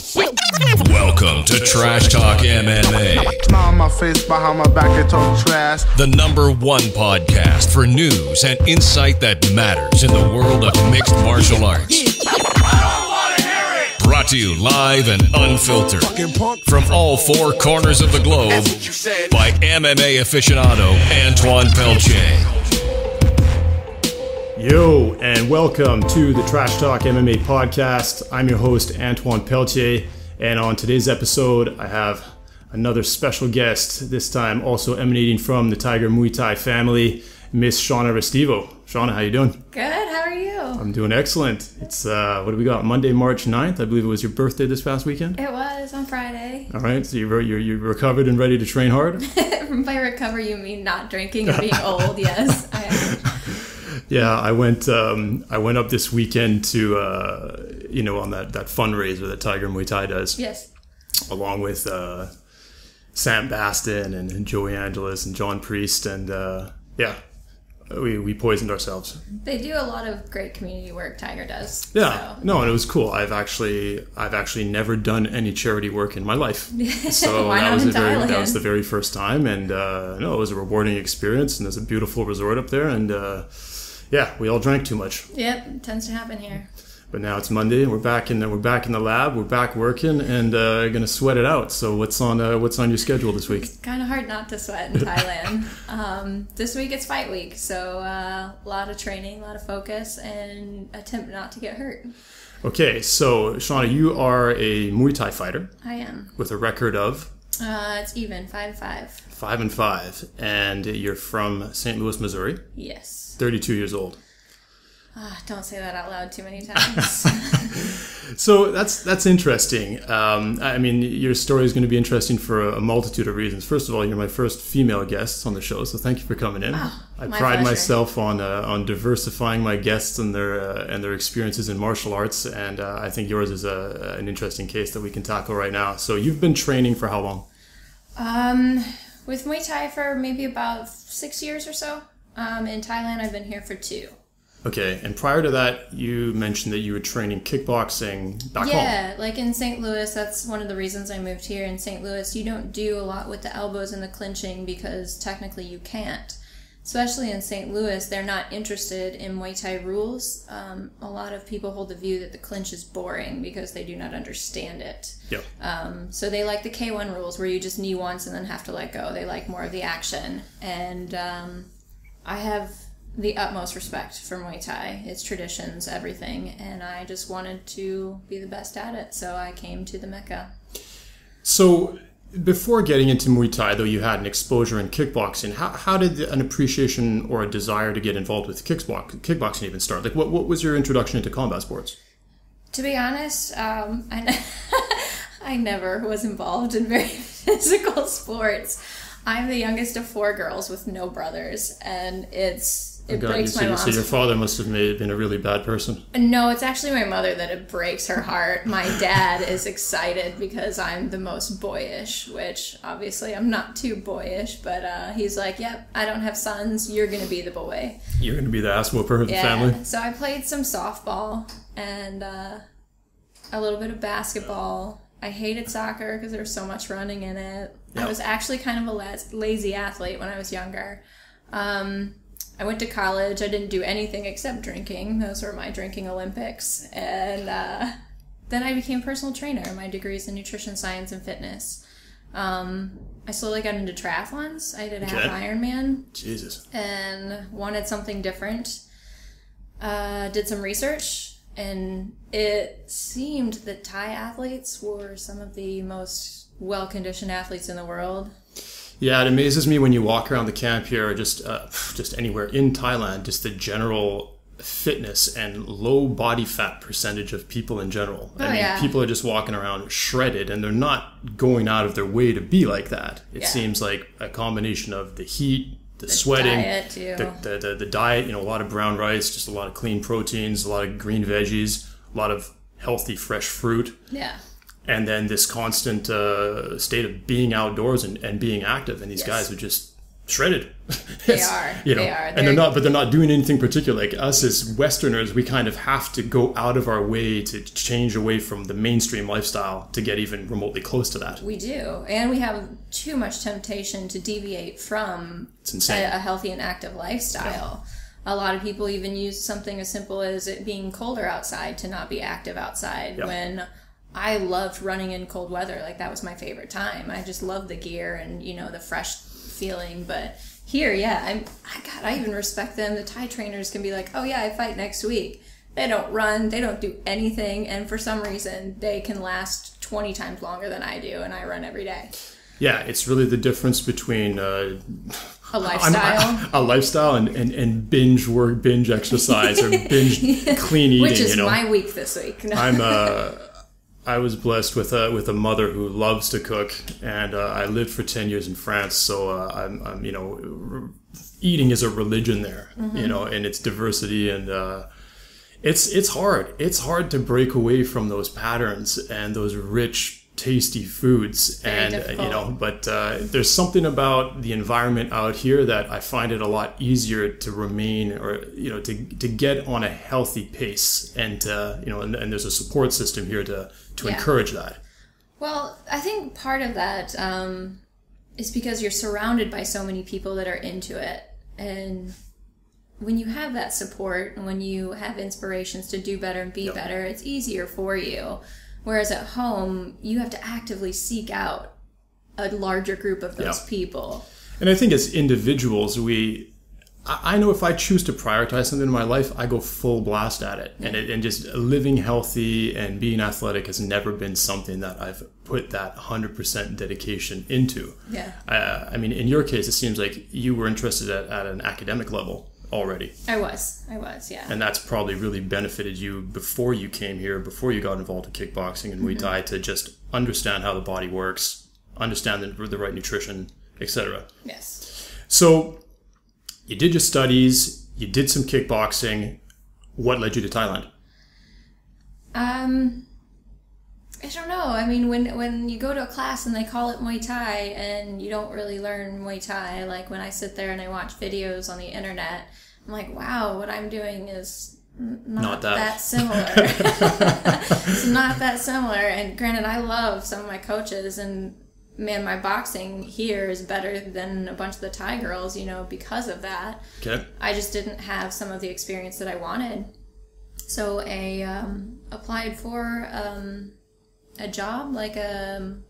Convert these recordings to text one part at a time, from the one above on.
Welcome to Trash Talk MMA. Smile on my face, behind my back, they talk trash. The #1 podcast for news and insight that matters in the world of mixed martial arts. Brought to you live and unfiltered from all four corners of the globe by MMA aficionado Antoine Peltier. Yo, and welcome to the Trash Talk MMA podcast. I'm your host, Antoine Peltier, and on today's episode, I have another special guest, this time also emanating from the Tiger Muay Thai family, Miss Shauna Restivo. Shauna, how you doing? Good, how are you? I'm doing excellent. It's, what do we got, Monday, March 9th? I believe it was your birthday this past weekend? It was, on Friday. All right, so you're recovered and ready to train hard? By recover, you mean not drinking and being old, yes. I am. Yeah, I went up this weekend to, on that fundraiser that Tiger Muay Thai does. Yes. Along with Sam Baston and Joey Angelis and John Priest. And, we poisoned ourselves. They do a lot of great community work, Tiger does. Yeah, so. No, and it was cool. I've actually never done any charity work in my life. So Why not in Thailand? That was the very first time. And, it was a rewarding experience. And there's a beautiful resort up there. And, we all drank too much. Yep, it tends to happen here. But now it's Monday, and we're back in the lab. We're back working, and gonna sweat it out. So what's on your schedule this week? It's kind of hard not to sweat in Thailand. This week it's fight week, so a lot of training, a lot of focus, and attempt not to get hurt. Okay, so Shauna, you are a Muay Thai fighter. I am. With a record of? It's even, 5-5. 5-5, and you're from St. Louis, Missouri. Yes. 32 years old. Don't say that out loud too many times. So that's interesting. I mean, your story is going to be interesting for a multitude of reasons. First of all, you're my first female guest on the show, so thank you for coming in. Oh, I my pride pleasure. myself on diversifying my guests and their experiences in martial arts, and I think yours is an interesting case that we can tackle right now. So you've been training for how long? With Muay Thai for maybe about 6 years or so. In Thailand, I've been here for 2. Okay, and prior to that, you mentioned that you were training kickboxing back home. Yeah, like in St. Louis, that's one of the reasons I moved here. In St. Louis, you don't do a lot with the elbows and the clinching because technically you can't. Especially in St. Louis, they're not interested in Muay Thai rules. A lot of people hold the view that the clinch is boring because they do not understand it. Yep. So they like the K1 rules where you just knee once and then have to let go. They like more of the action. And I have the utmost respect for Muay Thai, its traditions, everything, and I just wanted to be the best at it, so I came to the Mecca. So, before getting into Muay Thai, though you had an exposure in kickboxing, how did an appreciation or a desire to get involved with kickboxing even start? Like, what was your introduction into combat sports? To be honest, I never was involved in very physical sports. I'm the youngest of 4 girls with no brothers, and it breaks my mom. So your father must have been a really bad person. No, it's actually my mother that it breaks her heart. My dad is excited because I'm the most boyish, which obviously I'm not too boyish, but he's like, yep, I don't have sons, you're going to be the boy. You're going to be the ass whooper of the family? So I played some softball and a little bit of basketball. I hated soccer because there was so much running in it. Yep. I was actually kind of a lazy athlete when I was younger. I went to college. I didn't do anything except drinking. Those were my drinking Olympics. And then I became a personal trainer. My degree is in nutrition science and fitness. I slowly got into triathlons. I did a half Ironman. Jesus. And wanted something different. Did some research. And it seemed that Thai athletes were some of the most well-conditioned athletes in the world. Yeah, it amazes me when you walk around the camp here, or just anywhere in Thailand, just the general fitness and low body fat percentage of people in general. People are just walking around shredded, and they're not going out of their way to be like that. It seems like a combination of the heat, the sweating, diet too. The diet, a lot of brown rice, just a lot of clean proteins, a lot of green veggies, a lot of healthy fresh fruit. Yeah. And then this constant state of being outdoors and being active. And these guys would just shredded. They are. You know, they are. And they're not doing anything particular. Like us as Westerners, we kind of have to go out of our way to change away from the mainstream lifestyle to get even remotely close to that. We do. And we have too much temptation to deviate from a healthy and active lifestyle. Yeah. A lot of people even use something as simple as it being colder outside to not be active outside, when I loved running in cold weather. Like, that was my favorite time. I just loved the gear and, you know, the fresh feeling. But here, I even respect them. The Thai trainers can be like, oh yeah, I fight next week. They don't run, they don't do anything, and for some reason they can last 20 times longer than I do, and I run every day. Yeah, it's really the difference between a lifestyle and binge work, binge exercise, or binge clean eating. Which is my week this week. No. I was blessed with a mother who loves to cook, and I lived for 10 years in France, so I'm you know, eating is a religion there, you know, and it's diversity, and it's hard. It's hard to break away from those patterns and those rich, tasty foods. Very difficult. You know, but there's something about the environment out here that I find it a lot easier to remain, or, you know, to get on a healthy pace, and you know, and there's a support system here to encourage that. Well, I think part of that is because you're surrounded by so many people that are into it, and when you have that support and when you have inspirations to do better and be better, it's easier for you. Whereas at home, you have to actively seek out a larger group of those people. And I think as individuals, I know if I choose to prioritize something in my life, I go full blast at it. Yeah. And just living healthy and being athletic has never been something that I've put that 100% dedication into. Yeah. I mean, in your case, it seems like you were interested at an academic level already. I was, yeah. And that's probably really benefited you before you came here, before you got involved in kickboxing and Muay Thai, to just understand how the body works, understand the right nutrition, etc. Yes. So you did your studies, you did some kickboxing. What led you to Thailand? I don't know. I mean, when you go to a class and they call it Muay Thai and you don't really learn Muay Thai, like when I sit there and I watch videos on the internet, I'm like, wow, what I'm doing is not that similar. It's not that similar. And granted, I love some of my coaches, and man, my boxing here is better than a bunch of the Thai girls, you know, because of that. Okay. I just didn't have some of the experience that I wanted. So I applied for a job, like kind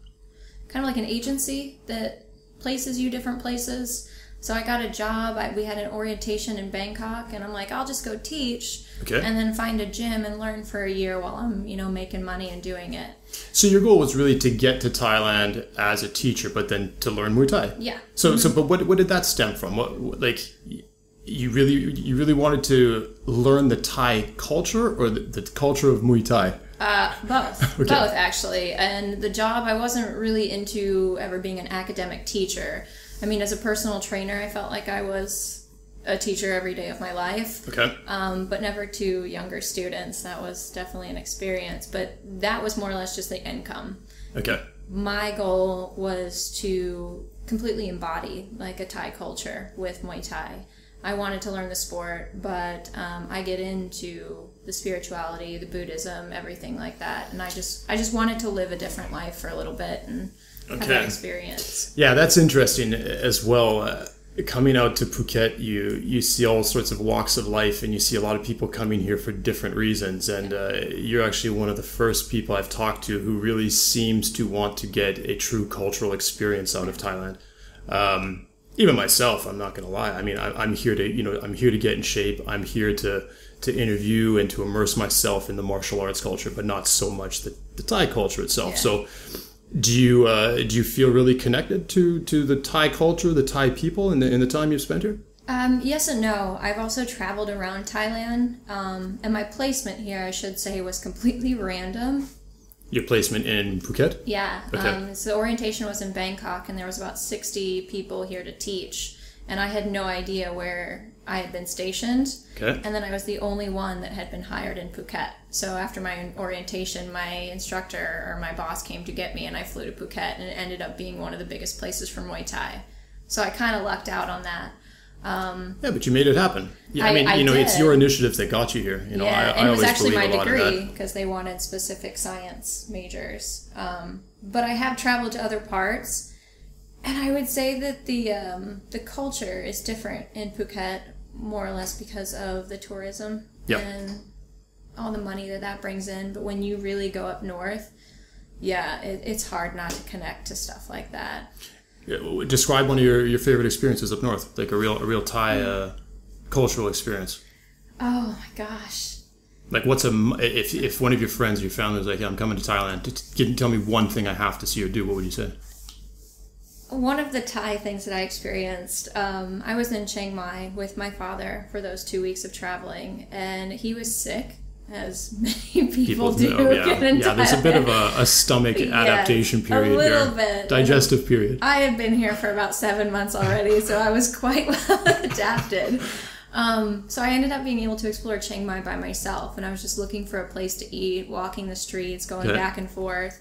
of like an agency that places you different places. So I got a job. We had an orientation in Bangkok, and I'm like, I'll just go teach, and then find a gym and learn for a year while I'm, you know, making money and doing it. So your goal was really to get to Thailand as a teacher, but then to learn Muay Thai. Yeah. So but what did that stem from? What, like, you really wanted to learn the Thai culture, or the culture of Muay Thai? Both. Okay. Both, actually. And the job, I wasn't really into ever being an academic teacher. I mean, as a personal trainer, I felt like I was a teacher every day of my life. Okay. But never to younger students. That was definitely an experience. But that was more or less just the income. Okay. My goal was to completely embody like a Thai culture with Muay Thai. I wanted to learn the sport, but I get into the spirituality, the Buddhism, everything like that. And I just wanted to live a different life for a little bit and have that experience. Yeah, that's interesting as well. Coming out to Phuket, you see all sorts of walks of life, and you see a lot of people coming here for different reasons. And you're actually one of the first people I've talked to who really seems to want to get a true cultural experience out of Thailand. Even myself, I'm not going to lie. I mean, I'm here to get in shape. I'm here to interview and to immerse myself in the martial arts culture, but not so much the Thai culture itself. Yeah. So, do you feel really connected to the Thai culture, the Thai people, in the time you've spent here? Yes and no. I've also traveled around Thailand, and my placement here, I should say, was completely random. Your placement in Phuket? Yeah. Okay. So the orientation was in Bangkok, and there was about 60 people here to teach, and I had no idea where I had been stationed. Okay. And then I was the only one that had been hired in Phuket. So after my orientation, my instructor or my boss came to get me, and I flew to Phuket, and it ended up being one of the biggest places for Muay Thai. So I kind of lucked out on that. Yeah, but you made it happen. Yeah, I mean, it's your initiatives that got you here. You know, and I it was always actually believe my a lot of degree that. because they wanted specific science majors. But I have traveled to other parts, and I would say that the culture is different in Phuket, more or less because of the tourism and all the money that brings in. But when you really go up north, it's hard not to connect to stuff like that. Yeah, describe one of your favorite experiences up north, like a real Thai cultural experience. Oh my gosh! Like, if one of your friends, your family was like, "Yeah, I'm coming to Thailand. Tell me one thing I have to see or do." What would you say? One of the Thai things that I experienced, I was in Chiang Mai with my father for those 2 weeks of traveling, and he was sick. As many people do. There's a bit of a stomach adaptation period. A little here. bit. Digestive period. I had been here for about 7 months already, so I was quite well adapted. So I ended up being able to explore Chiang Mai by myself, and I was just looking for a place to eat, walking the streets, going back and forth.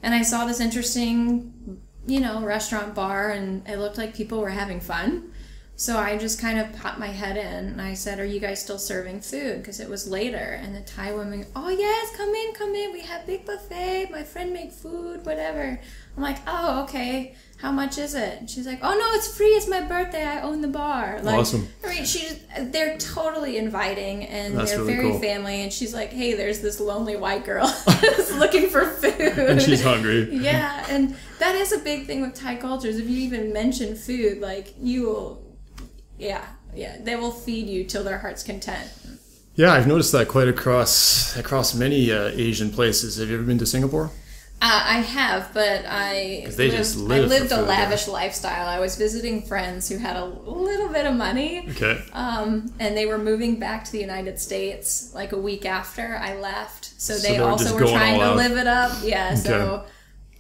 And I saw this interesting, restaurant bar, and it looked like people were having fun. So I just kind of popped my head in, and I said, "Are you guys still serving food?" Because it was later. And the Thai woman, "Oh, yes, come in. We have big buffet. My friend made food, whatever." I'm like, "Oh, okay. How much is it?" And she's like, "Oh, no, it's free. It's my birthday. I own the bar." Like, awesome. I mean, they're totally inviting, and That's they're really very cool. family. And she's like, "Hey, there's this lonely white girl who's looking for food." And she's hungry. Yeah, and that is a big thing with Thai cultures. If you even mention food, like, you will... they will feed you till their heart's content. Yeah, I've noticed that quite across many Asian places. Have you ever been to Singapore? I have, but I lived a lavish lifestyle. I was visiting friends who had a little bit of money. Okay. And they were moving back to the United States like a week after I left. So they they were also just were going trying all to out. live it up. Yeah, Okay. so...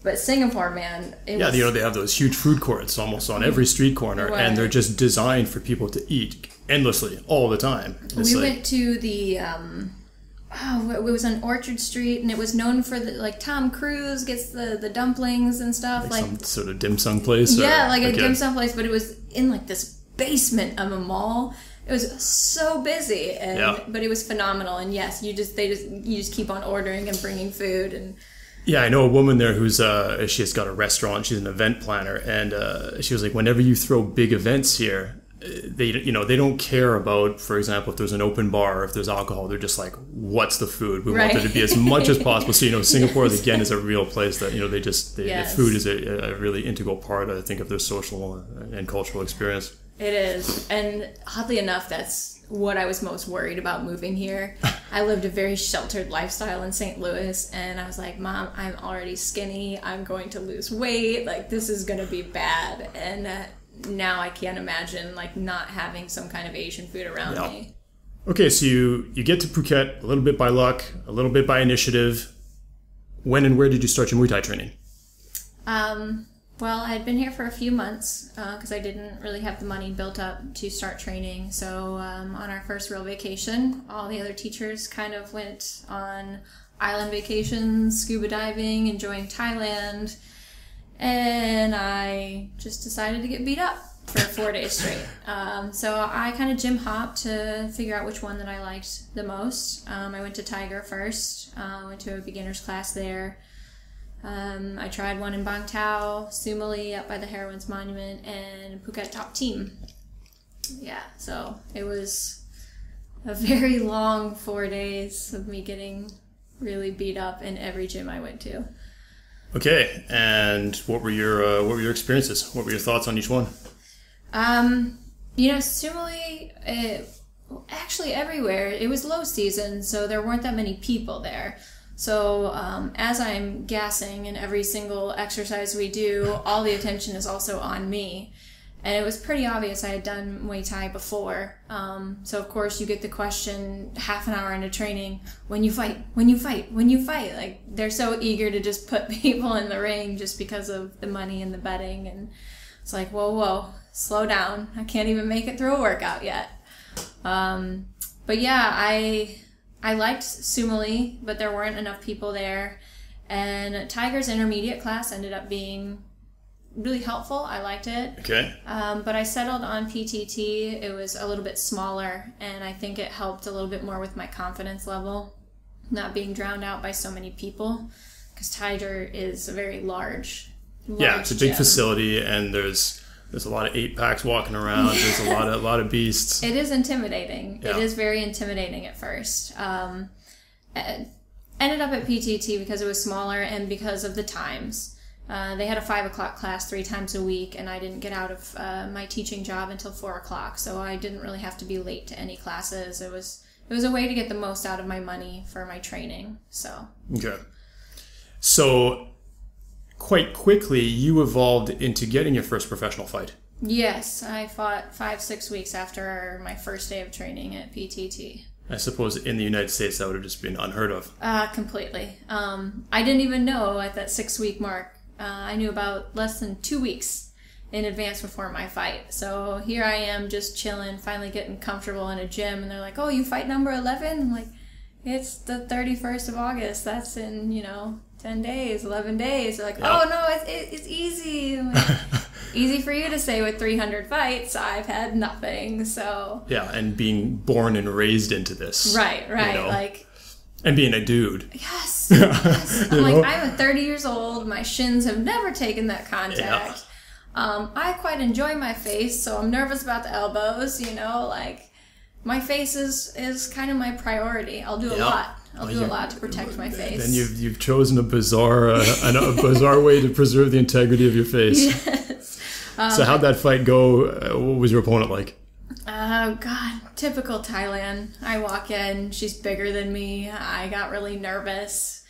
But Singapore, man, They have those huge food courts almost on every street corner, and they're just designed for people to eat endlessly all the time. We went to the it was on Orchard Street, and it was known for Tom Cruise gets the dumplings and stuff, like some sort of dim sum place. A dim sum place, but it was in this basement of a mall. It was so busy, but it was phenomenal. And yes, you just keep on ordering and bringing food. And yeah, I know a woman there who's she has got a restaurant. She's an event planner, and she was like, whenever you throw big events here, they don't care about, for example, if there's an open bar or if there's alcohol. They're just like, what's the food? We want there to be as much as possible. So Singapore again is a real place that the food is a really integral part, I think, of their social and cultural experience. It is, and oddly enough, that's what I was most worried about moving here. I lived a very sheltered lifestyle in St. Louis, and I was like, "Mom, I'm already skinny. I'm going to lose weight. This is going to be bad." And now I can't imagine not having some kind of Asian food around me. Okay, so you get to Phuket a little bit by luck, a little bit by initiative. When and where did you start your Muay Thai training? Well, I had been here for a few months because I didn't really have the money built up to start training. So on our first real vacation, all the other teachers kind of went on island vacations, scuba diving, enjoying Thailand. And I just decided to get beat up for 4 days straight. So I kind of gym hopped to figure out which one that I liked the most. I went to Tiger first, went to a beginner's class there. I tried one in Bang Tao, Sumali up by the Heroines Monument, and Phuket Top Team. Yeah, so it was a very long 4 days of me getting really beat up in every gym I went to. Okay, and what were your experiences? What were your thoughts on each one? Sumali, actually everywhere, it was low season, so there weren't that many people there. So as I'm gassing in every single exercise we do, all the attention is also on me. And it was pretty obvious I had done Muay Thai before. So of course you get the question half an hour into training, when you fight. They're so eager to just put people in the ring just because of the money and the betting. And it's like, whoa, slow down. I can't even make it through a workout yet. But yeah, I liked Sumali, but there weren't enough people there. And Tiger's intermediate class ended up being really helpful. I liked it. Okay. But I settled on PTT. It was a little bit smaller, and I think it helped a little bit more with my confidence level, not being drowned out by so many people, because Tiger is a very large yeah, it's a big gym. Facility, and there's a lot of 8-packs walking around. There's a lot of beasts. It is intimidating. Yeah. It is very intimidating at first. Ended up at PTT because it was smaller and because of the times. They had a 5 o'clock class 3 times a week, and I didn't get out of my teaching job until 4 o'clock, so I didn't really have to be late to any classes. It was a way to get the most out of my money for my training. So Okay. So quite quickly, you evolved into getting your first professional fight. yes, I fought 5-6 weeks after my first day of training at PTT. I suppose in the United States that would have just been unheard of. Completely. I didn't even know at that 6-week mark. I knew about less than 2 weeks in advance before my fight. So here I am just chilling, finally getting comfortable in a gym, and they're like, oh, you fight number 11? I'm like, it's the 31st of August. That's in, 10 days, 11 days. They're like, Yep. oh, no, it's easy. I'm like, easy for you to say with 300 fights. I've had nothing, so... Yeah, and being born and raised into this. Right, like... And being a dude. Yes. I'm like, I'm 30 years old. My shins have never taken that contact. Yeah. I quite enjoy my face, so I'm nervous about the elbows, my face is kind of my priority. I'll do a lot. I'll do a lot to protect my face. Then you've chosen a bizarre way to preserve the integrity of your face. Yes. So how'd that fight go? What was your opponent like? Oh, God. Typical Thailand. I walk in. She's bigger than me. I got really nervous.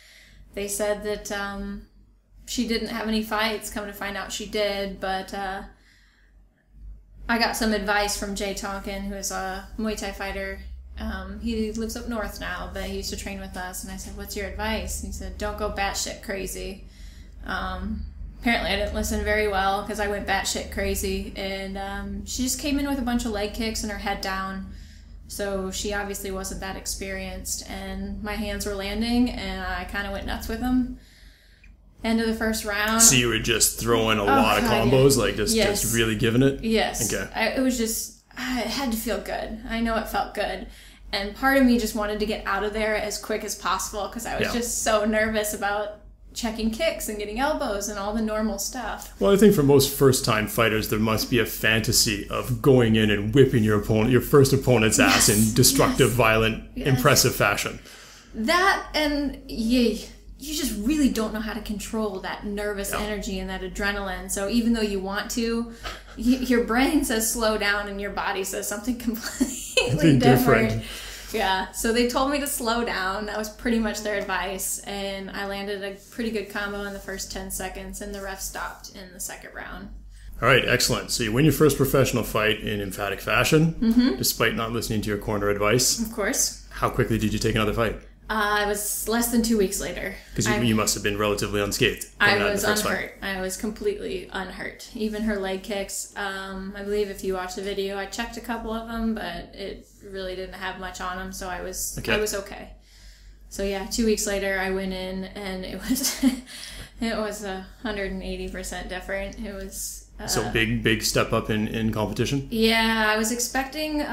They said that she didn't have any fights. Come to find out she did. But I got some advice from Jay Tonkin, who is a Muay Thai fighter. He lives up north now, but he used to train with us. And I said, what's your advice? And he said, don't go batshit crazy. Apparently I didn't listen very well because I went batshit crazy, and she just came in with a bunch of leg kicks and her head down, so she obviously wasn't that experienced, and my hands were landing and I kind of went nuts with them. End of the first round. So you were just throwing a lot of combos, just really giving it? Yes. Okay. It was just, it had to feel good. I know it felt good. And part of me just wanted to get out of there as quick as possible because I was just so nervous about checking kicks and getting elbows and all the normal stuff. Well, I think for most first-time fighters, there must be a fantasy of going in and whipping your first opponent's ass in destructive, violent, impressive fashion. That, and you just really don't know how to control that nervous energy and that adrenaline. So even though you want to, your brain says slow down and your body says something completely different. Yeah, so they told me to slow down. That was pretty much their advice, and I landed a pretty good combo in the first 10 seconds, and the ref stopped in the second round. All right, excellent. So you win your first professional fight in emphatic fashion, despite not listening to your corner advice. Of course. How quickly did you take another fight? It was less than 2 weeks later. Because you must have been relatively unscathed. I was unhurt. I was completely unhurt. Even her leg kicks, I believe if you watch the video, I checked a couple of them, but it really didn't have much on them, so I was okay. So yeah, 2 weeks later, I went in, and it was 180% different. It was so big step up in competition. Yeah, I was expecting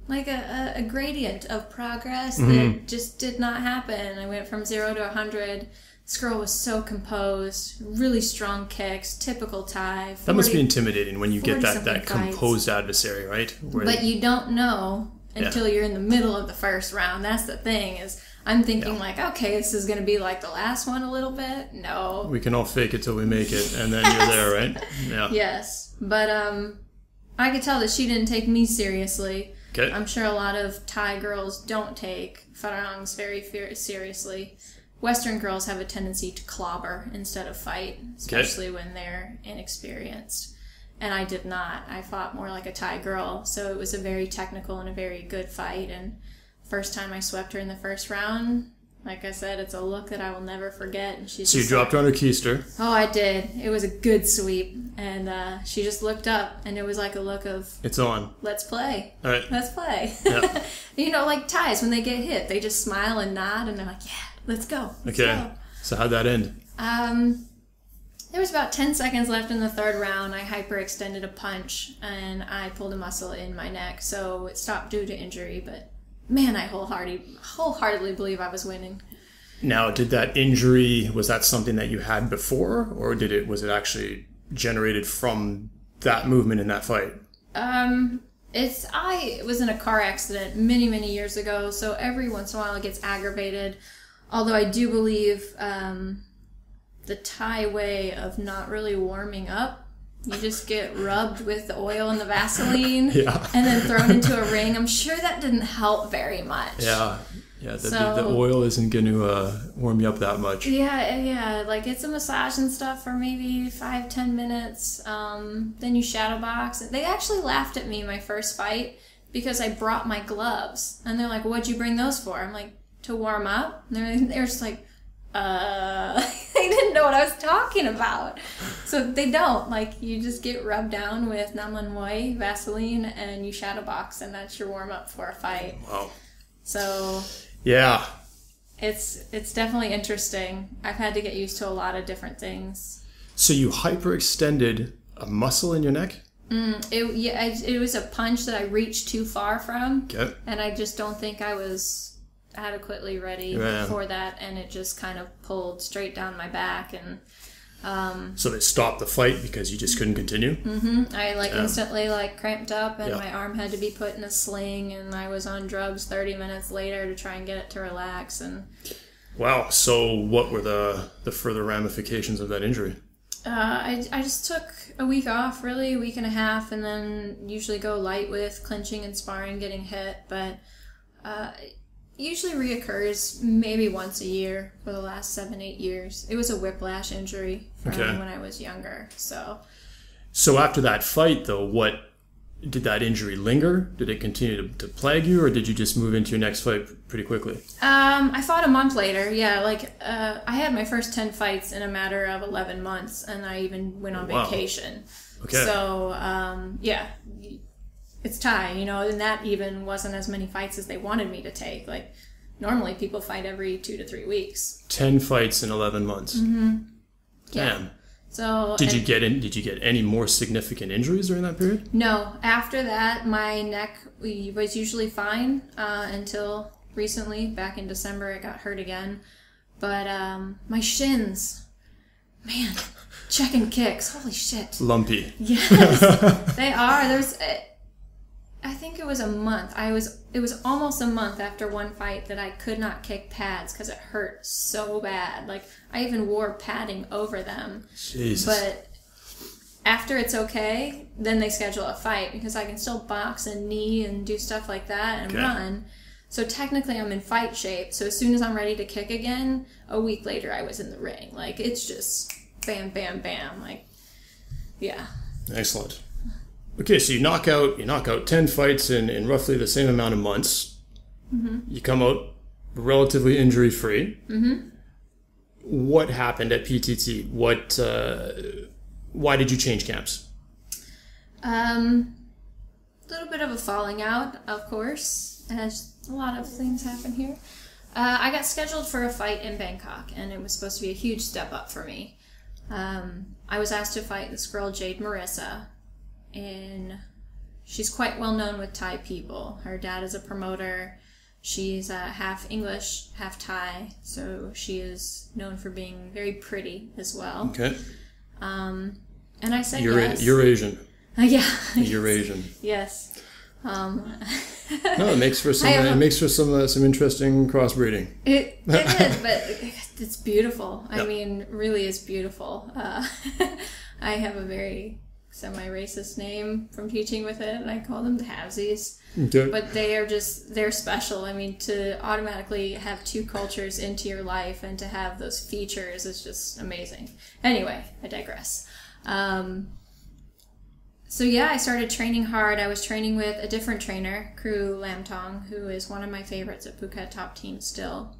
like a gradient of progress that just did not happen. I went from 0 to 100. This girl was so composed, really strong kicks, typical Thai. That must be intimidating when you get that composed adversary, right? But you don't know until you're in the middle of the first round. That's the thing, is I'm thinking okay, this is going to be like the last one a little bit. No. We can all fake it till we make it, and then you're there, right? Yeah. Yes. But I could tell that she didn't take me seriously. Okay. I'm sure a lot of Thai girls don't take Farangs very seriously. Western girls have a tendency to clobber instead of fight, especially when they're inexperienced. And I did not. I fought more like a Thai girl, so it was a very technical and a very good fight. And first time I swept her in the first round, like I said, it's a look that I will never forget. And so you dropped her on her keister. Oh, I did. It was a good sweep. And she just looked up, and it was like a look of... It's on. Let's play. All right. Let's play. Yeah. Like Thais, when they get hit, they just smile and nod, and they're like, yeah, let's go. Let's okay. go. So how'd that end? There was about 10 seconds left in the third round. I hyperextended a punch and I pulled a muscle in my neck, so it stopped due to injury. But man, I wholeheartedly believe I was winning. Now, did that injury, was that something that you had before, or was it actually generated from that movement in that fight? I was in a car accident many years ago, so every once in a while it gets aggravated. Although I do believe the Thai way of not really warming up, you just get rubbed with the oil and the Vaseline and then thrown into a ring. I'm sure that didn't help very much. Yeah, the oil isn't going to warm you up that much. Yeah, like it's a massage and stuff for maybe 5-10 minutes. Then you shadow box. They actually laughed at me my first fight because I brought my gloves. And they're like, what'd you bring those for? I'm like, to warm up. And they're just like, they didn't know what I was talking about. So they don't. Like, you just get rubbed down with Namlan Muay, Vaseline, and you shadow box, and that's your warm up for a fight. Wow. So yeah, it's definitely interesting. I've had to get used to a lot of different things. So you hyperextended a muscle in your neck? It was a punch that I reached too far from, okay. And I just don't think I was adequately ready for that, and it just kind of pulled straight down my back. And so they stopped the fight because you just couldn't continue? I instantly cramped up, and my arm had to be put in a sling, and I was on drugs 30 minutes later to try and get it to relax. And wow. So what were the further ramifications of that injury? I just took a week off, really, a week and a half, and then usually go light with clinching and sparring, getting hit, but usually reoccurs maybe once a year for the last 7-8 years. It was a whiplash injury from when I was younger. So after that fight, though, what did that injury linger? Did it continue to plague you, or did you just move into your next fight pretty quickly? I fought a month later. Yeah, I had my first 10 fights in a matter of 11 months, and I even went on vacation. Okay. So it's Thai, and that even wasn't as many fights as they wanted me to take. Like, normally people fight every 2 to 3 weeks. 10 fights in 11 months. Mm-hmm. Damn. Yeah. So did you get any more significant injuries during that period? No. After that, my neck was usually fine until recently. Back in December, I got hurt again. But my shins, man, check and kicks. Holy shit. Lumpy. Yes, they are. I think it was a month. It was almost a month after one fight that I could not kick pads because it hurt so bad. Like, I even wore padding over them. Jesus. But after it's okay, then they schedule a fight because I can still box and knee and do stuff like that and run. So technically I'm in fight shape. So as soon as I'm ready to kick again, a week later I was in the ring. Like, it's just bam, bam, bam. Like, yeah. Excellent. Okay, so you knock out 10 fights in roughly the same amount of months. Mm-hmm. You come out relatively injury-free. Mm-hmm. What happened at PTT? Why did you change camps? Little bit of a falling out, of course, as a lot of things happen here. I got scheduled for a fight in Bangkok, and it was supposed to be a huge step up for me. I was asked to fight this girl, Jade Marissa, and she's quite well known with Thai people. Her dad is a promoter. She's half English, half Thai, so she is known for being very pretty as well. Okay. And I said yes. You're Asian. Yeah. You're Asian. Yes. No, it makes for some interesting crossbreeding. It is, but it's beautiful. I mean, really is beautiful. I have a very semi-racist name from teaching with it, and I call them the halvesies. Okay. But they're special. I mean, to automatically have two cultures into your life and to have those features is just amazing. Anyway, I digress. So yeah, I started training hard. I was training with a different trainer, Kru Lamtong, who is one of my favorites at Phuket top team still.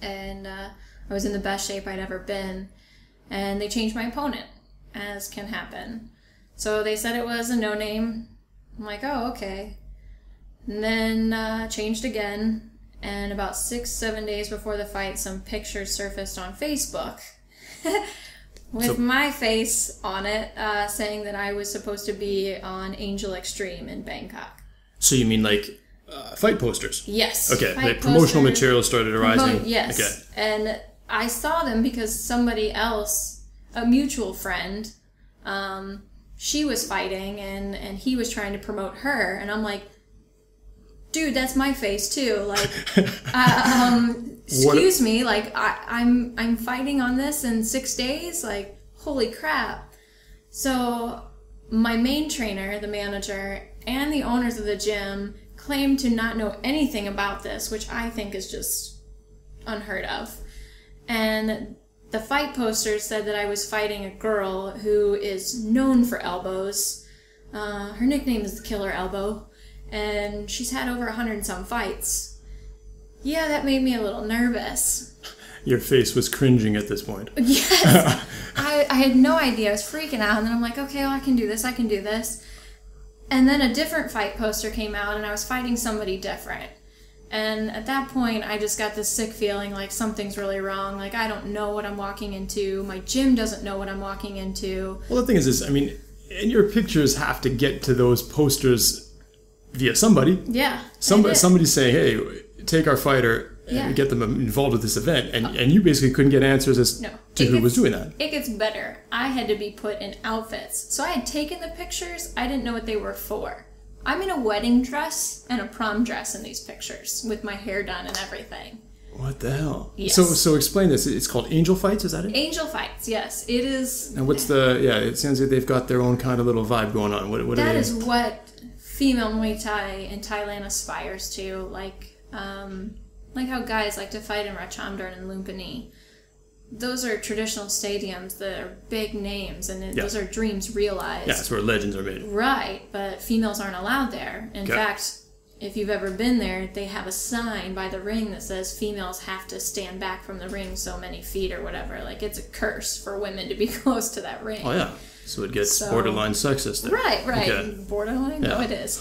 And I was in the best shape I'd ever been. And they changed my opponent, as can happen. So they said it was a no-name. I'm like, oh, okay. And then changed again. And about 6-7 days before the fight, some pictures surfaced on Facebook With my face on it, saying that I was supposed to be on Angel Extreme in Bangkok. So you mean like fight posters? Yes. Okay, the promotional material started arising. Yes. Okay. And I saw them because somebody else, a mutual friend, she was fighting and he was trying to promote her. And I'm like, dude, that's my face too. Like, excuse me, like I'm fighting on this in 6 days. Like, holy crap. So my main trainer, the manager, and the owners of the gym claim to not know anything about this, which I think is just unheard of. And the fight poster said that I was fighting a girl who is known for elbows. Her nickname is the Killer Elbow, and she's had over 100 and some fights. Yeah, that made me a little nervous. Your face was cringing at this point. Yes. I had no idea. I was freaking out, and then I'm like, okay, well, I can do this. And then a different fight poster came out, and I was fighting somebody different. And at that point, I just got this sick feeling like something's really wrong. Like, I don't know what I'm walking into. My gym doesn't know what I'm walking into. Well, the thing is this, I mean, and your pictures have to get to those posters via somebody. Yeah. Somebody saying, hey, take our fighter and get them involved with this event. And you basically couldn't get answers as to who was doing that. It gets better. I had to be put in outfits. So I had taken the pictures. I didn't know what they were for. I'm in a wedding dress and a prom dress in these pictures with my hair done and everything. What the hell? Yes. So explain this. It's called Angel Fights, is that it? Angel Fights, yes. It is. And what's it sounds like they've got their own kind of little vibe going on. What that is what female Muay Thai in Thailand aspires to. Like how guys like to fight in Ratchandran and Lumpini. Those are traditional stadiums that are big names, and those are dreams realized. Yeah, that's where legends are made. Right, but females aren't allowed there. In fact, if you've ever been there, they have a sign by the ring that says females have to stand back from the ring so many feet or whatever. Like, it's a curse for women to be close to that ring. Oh, yeah. So it gets borderline sexist there. Right. Okay. Borderline? Yeah. No, it is.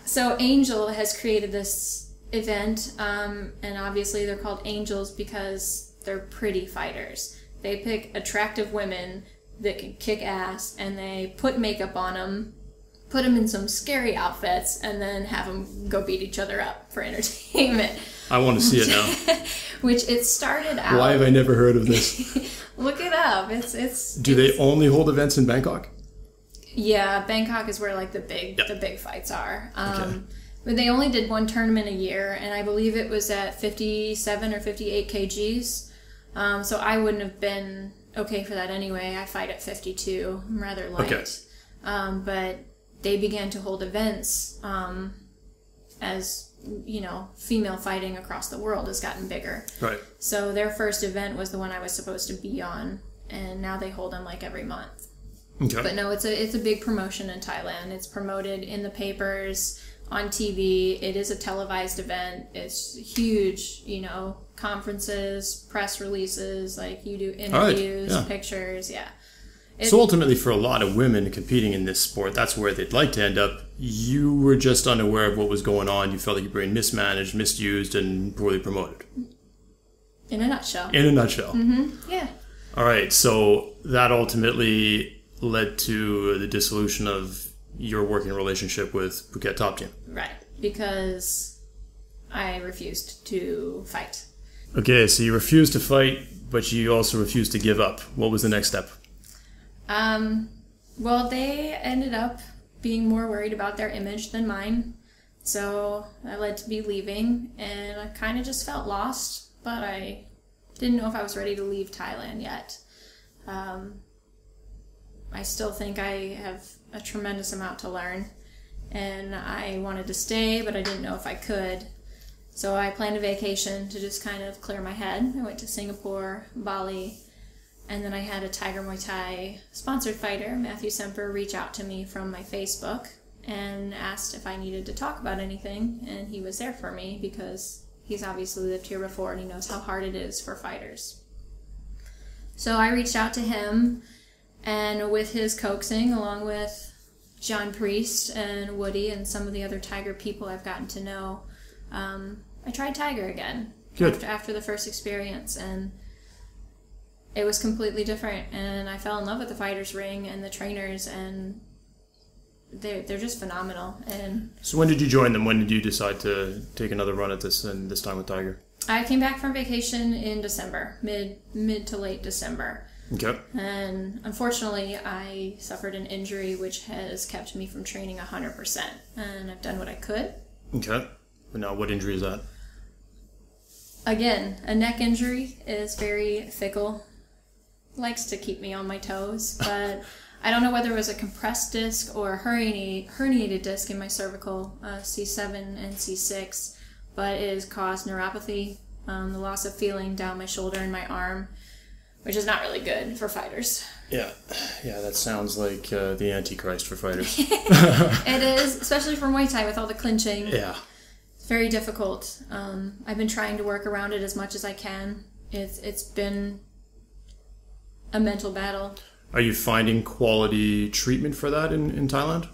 So Angel has created this event, and obviously they're called Angels because they're pretty fighters. They pick attractive women that can kick ass, and they put makeup on them, put them in some scary outfits, and then have them go beat each other up for entertainment. I want to see it now. Which it started out... Why have I never heard of this? Look it up. Do they only hold events in Bangkok? Yeah, Bangkok is where like the big fights are. But they only did one tournament a year, and I believe it was at 57 or 58 kgs. So I wouldn't have been okay for that anyway. I fight at 52. I'm rather light. Okay. But they began to hold events as, female fighting across the world has gotten bigger. Right. So their first event was the one I was supposed to be on, and now they hold them like every month. Okay. But no, it's a big promotion in Thailand. It's promoted in the papers, on TV. It is a televised event. It's huge, conferences, press releases, like you do interviews, pictures, So ultimately for a lot of women competing in this sport, that's where they'd like to end up. You were just unaware of what was going on. You felt like you were being mismanaged, misused, and poorly promoted. In a nutshell. Mm-hmm. Yeah. All right, so that ultimately led to the dissolution of your working relationship with Phuket Top Team. Right, because I refused to fight. Okay, so you refused to fight, but you also refused to give up. What was the next step? Well, they ended up being more worried about their image than mine. So that led to me leaving, and I kind of just felt lost, but I didn't know if I was ready to leave Thailand yet. I still think I have a tremendous amount to learn, and I wanted to stay, but I didn't know if I could. So I planned a vacation to just kind of clear my head. I went to Singapore, Bali, and then I had a Tiger Muay Thai sponsored fighter, Matthew Semper, reach out to me from my Facebook and asked if I needed to talk about anything, and he was there for me because he's obviously lived here before and he knows how hard it is for fighters. So I reached out to him, and with his coaxing, along with John Priest and Woody and some of the other Tiger people I've gotten to know, I tried Tiger again. Good. After the first experience, and it was completely different, and I fell in love with the fighters ring and the trainers, and they're just phenomenal. And so when did you join them? When did you decide to take another run at this, and this time with Tiger? I came back from vacation in December, mid to late December. Okay. And unfortunately, I suffered an injury which has kept me from training 100%, and I've done what I could. Okay. But now, what injury is that? Again, a neck injury is very fickle. Likes to keep me on my toes, but I don't know whether it was a compressed disc or a herniated disc in my cervical, C7 and C6, but it has caused neuropathy, the loss of feeling down my shoulder and my arm, which is not really good for fighters. Yeah, that sounds like the Antichrist for fighters. It is, especially for Muay Thai with all the clinching. Yeah. It's very difficult. I've been trying to work around it as much as I can. It's been a mental battle. Are you finding quality treatment for that in Thailand?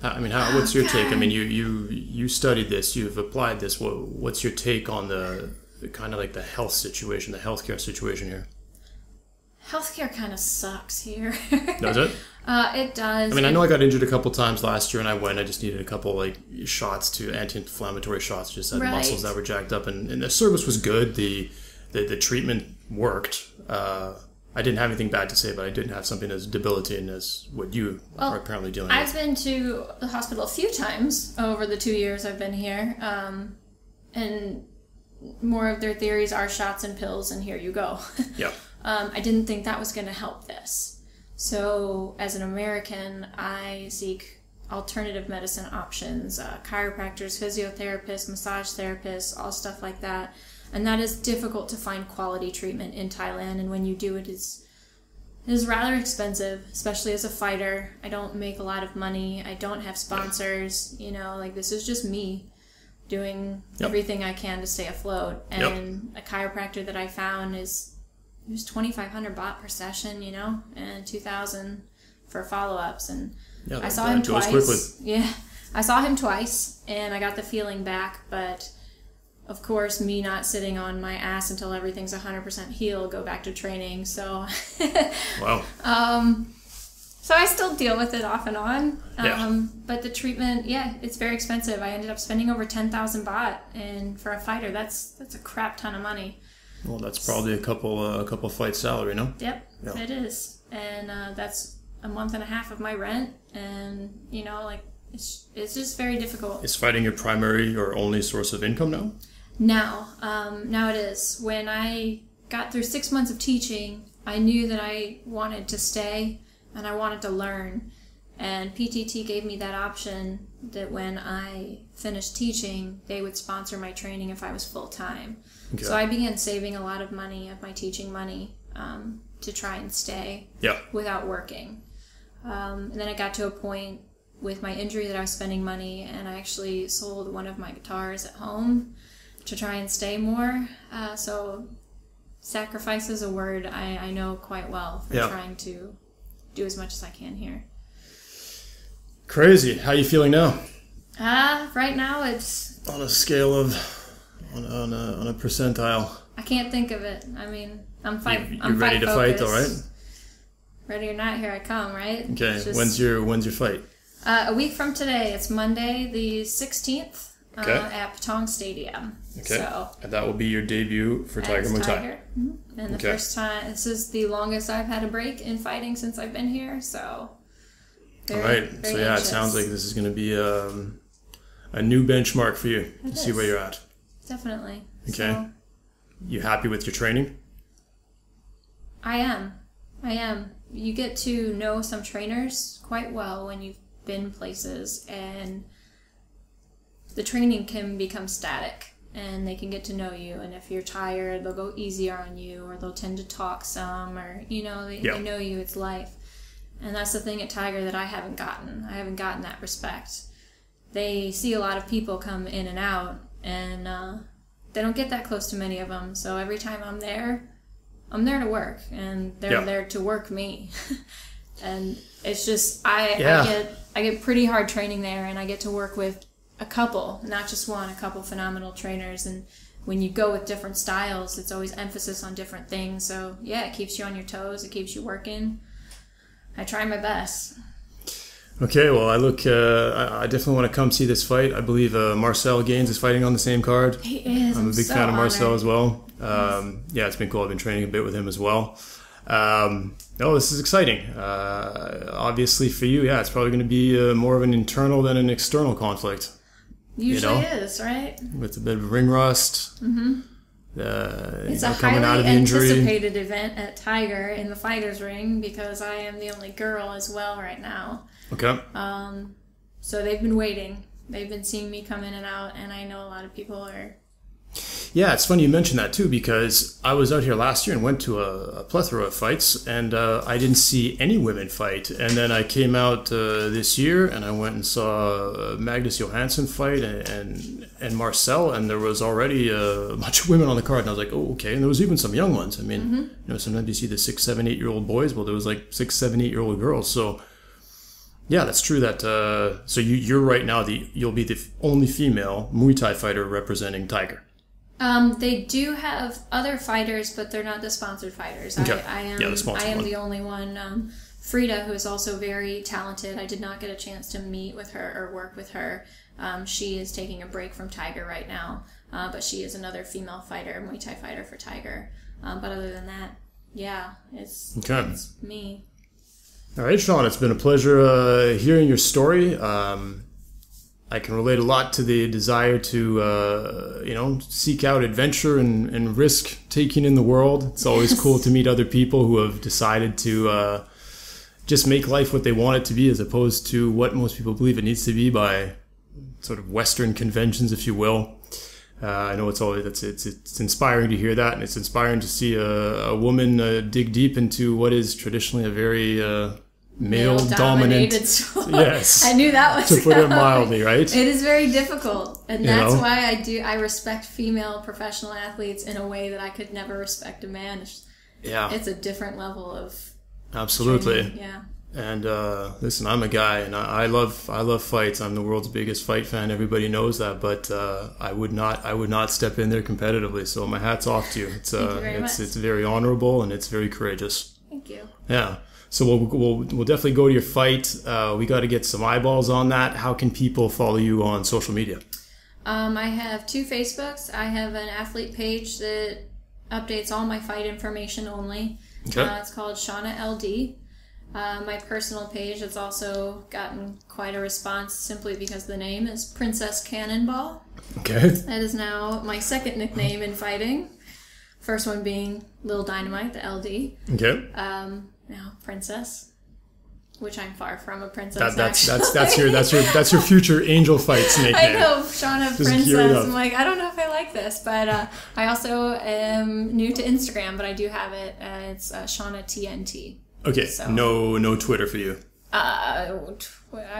I mean, what's your take? I mean, you studied this, you've applied this. What's your take on the kind of like the health situation, the healthcare situation here? Healthcare kind of sucks here. Does it? It does. I mean, I know I got injured a couple times last year, and I just needed a couple like shots anti-inflammatory shots, just had muscles that were jacked up, and the service was good. The treatment worked. I didn't have anything bad to say, but I didn't have something as debilitating as what you are apparently dealing with. I've been to the hospital a few times over the 2 years I've been here, and more of their theories are shots and pills, and here you go. Yeah. I didn't think that was going to help this. So, as an American, I seek alternative medicine options, chiropractors, physiotherapists, massage therapists, all stuff like that. And that is difficult to find quality treatment in Thailand, and when you do it, it is rather expensive, especially as a fighter. I don't make a lot of money. I don't have sponsors. This is just me doing everything I can to stay afloat. And a chiropractor that I found it was 2,500 baht per session, and 2,000 for follow-ups. And I saw him twice. Quickly. Yeah, I saw him twice, and I got the feeling back, but of course, me not sitting on my ass until everything's 100% healed, go back to training. So, wow. So I still deal with it off and on. But the treatment, it's very expensive. I ended up spending over 10,000 baht, and for a fighter, that's a crap ton of money. Well, that's probably a couple fight salary, no? Yep, it is, and that's a month and a half of my rent, and it's just very difficult. Is fighting your primary or only source of income now? Now it is. When I got through 6 months of teaching, I knew that I wanted to stay and I wanted to learn. And PTT gave me that option that when I finished teaching, they would sponsor my training if I was full-time. Okay. So I began saving a lot of money of my teaching money to try and stay without working. And then I got to a point with my injury that I was spending money, and I actually sold one of my guitars at home to try and stay more. So sacrifice is a word I know quite well for trying to do as much as I can here. Crazy. How are you feeling now? Right now it's on a scale of on a percentile. I can't think of it. I mean, I'm fight. You're ready to fight, all right? Ready or not, here I come. Right? Okay. When's your fight? A week from today. It's Monday, the 16th, at Patong Stadium. Okay. So, and that will be your debut for Tiger Muay Thai. Mm-hmm. And the first time. This is the longest I've had a break in fighting since I've been here. So. All right. So anxious. It sounds like this is going to be a new benchmark for you to see where you're at. Definitely. Okay. So, you happy with your training? I am. You get to know some trainers quite well when you've been places, and the training can become static, and they can get to know you, and if you're tired, they'll go easier on you, or they'll tend to talk some, or they know you. It's life. And that's the thing at Tiger that I haven't gotten. I haven't gotten that respect. They see a lot of people come in and out, and they don't get that close to many of them. So every time I'm there to work, and they're there to work me. And it's just I get pretty hard training there, and I get to work with a couple, not just one, a couple phenomenal trainers, and when you go with different styles, it's always emphasis on different things. So yeah, it keeps you on your toes. It keeps you working. I try my best. Okay, well, I definitely want to come see this fight. I believe Marcel Gaines is fighting on the same card. He is. I'm a big fan of Marcel as well. Yeah, it's been cool. I've been training a bit with him as well. This is exciting. Obviously for you, yeah, it's probably going to be more of an internal than an external conflict. Usually is, right? With a bit of ring rust. Mm-hmm. It's a coming out highly of the injury. anticipated event at Tiger in the fighters ring because I am the only girl as well right now. Okay. So they've been waiting. They've been seeing me come in and out, and I know a lot of people are... Yeah, it's funny you mentioned that too, because I was out here last year and went to a plethora of fights, and I didn't see any women fight. And then I came out this year and I went and saw Magnus Johansson fight and Marcel, and there was already a bunch of women on the card, and I was like, oh, okay. And there was even some young ones. I mean, sometimes you see the 6, 7, 8-year-old boys. Well, there was like 6, 7, 8-year-old girls. So yeah, that's true. That so you're right now you'll be the only female Muay Thai fighter representing Tiger. They do have other fighters, but they're not the sponsored fighters. Okay. I am the only one. Frida, who is also very talented. I did not get a chance to meet with her or work with her. She is taking a break from Tiger right now, but she is another female fighter, Muay Thai fighter for Tiger. But other than that, yeah, it's me. All right, Shauna, it's been a pleasure hearing your story. I can relate a lot to the desire to, seek out adventure and risk taking in the world. It's always cool to meet other people who have decided to just make life what they want it to be, as opposed to what most people believe it needs to be by sort of Western conventions, if you will. I know it's inspiring to hear that, and it's inspiring to see a woman dig deep into what is traditionally a very male-dominant sport. Yes, I knew that was to put it mildly, right? It is very difficult, and that's why I respect female professional athletes in a way that I could never respect a man. It's a different level of absolutely training. Yeah. And listen, I'm a guy, and I love fights. I'm the world's biggest fight fan. Everybody knows that, but I would not step in there competitively. So my hat's off to you. It's very honorable, and it's very courageous. Thank you. Yeah. So we'll definitely go to your fight. We got to get some eyeballs on that. How can people follow you on social media? I have 2 Facebooks. I have an athlete page that updates all my fight information only. Okay. It's called Shauna LD. My personal page has also gotten quite a response simply because the name is Princess Cannonball. Okay. That is now my second nickname in fighting. First one being Lil Dynamite, the LD. Okay. Now Princess, which I'm far from a princess. That's your future Angel Fights nickname. I know, Shauna Princess. I'm like, I don't know if I like this, but I also am new to Instagram, but I do have it. It's Shauna TNT. Okay, so. No Twitter for you. I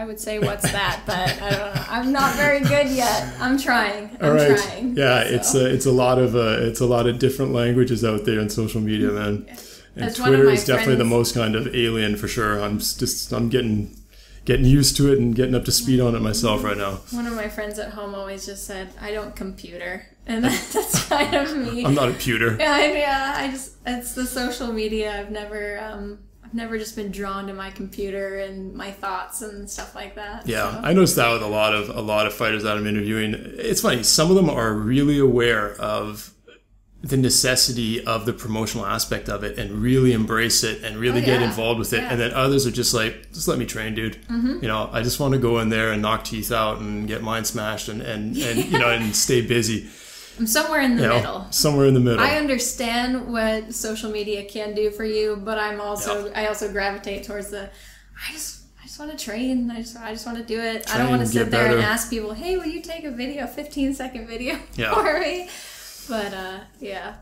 would say what's that, but I don't know. I'm not very good yet. I'm trying. I'm trying. Yeah, so. It's a lot of different languages out there on social media, man. Yeah. And Twitter is definitely the most kind of alien for sure. I'm getting used to it and getting up to speed on it myself right now. One of my friends at home always just said, "I don't computer," and that's kind of me. I'm not a pewter. Yeah. It's the social media. I've never just been drawn to my computer and my thoughts and stuff like that. Yeah, so. I noticed that with a lot of fighters that I'm interviewing. It's funny. Some of them are really aware of the necessity of the promotional aspect of it and really embrace it and really get involved with it. Yeah. And then others are just like, just let me train, dude. Mm-hmm. I just want to go in there and knock teeth out and get mine smashed and and stay busy. I'm somewhere in the middle. Somewhere in the middle. I understand what social media can do for you, but I also gravitate towards I just want to train. I just want to do it. I don't want to sit there and ask people, hey, will you take a 15-second video for me? But, yeah.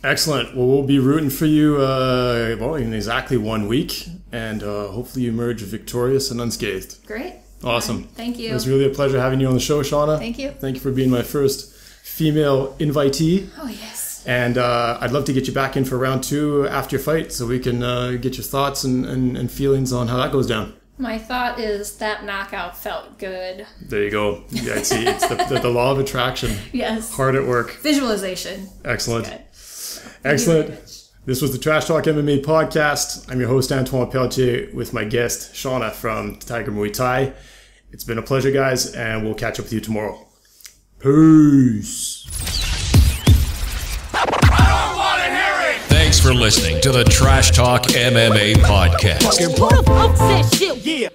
Excellent. Well, we'll be rooting for you, in exactly 1 week. And hopefully you emerge victorious and unscathed. Great. Awesome. Thank you. It was really a pleasure having you on the show, Shauna. Thank you. Thank you for being my first female invitee. Oh, yes. And I'd love to get you back in for round 2 after your fight so we can get your thoughts and feelings on how that goes down. My thought is that knockout felt good. There you go. Yeah, see, it's the law of attraction. Yes. Hard at work. Visualization. Excellent. Excellent. This was the Trash Talk MMA podcast. I'm your host, Antoine Pelletier, with my guest, Shauna from Tiger Muay Thai. It's been a pleasure, guys, and we'll catch up with you tomorrow. Peace. Thanks for listening to the Trash Talk MMA podcast.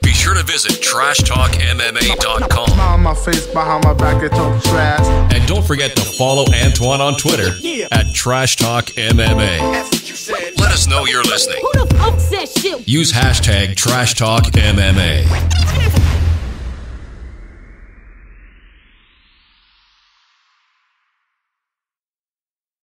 Be sure to visit trashtalkmma.com. Smile on my face, behind my back, and talk trash. And don't forget to follow Antoine on Twitter at Trash Talk MMA. Let us know you're listening. Use hashtag Trash Talk MMA.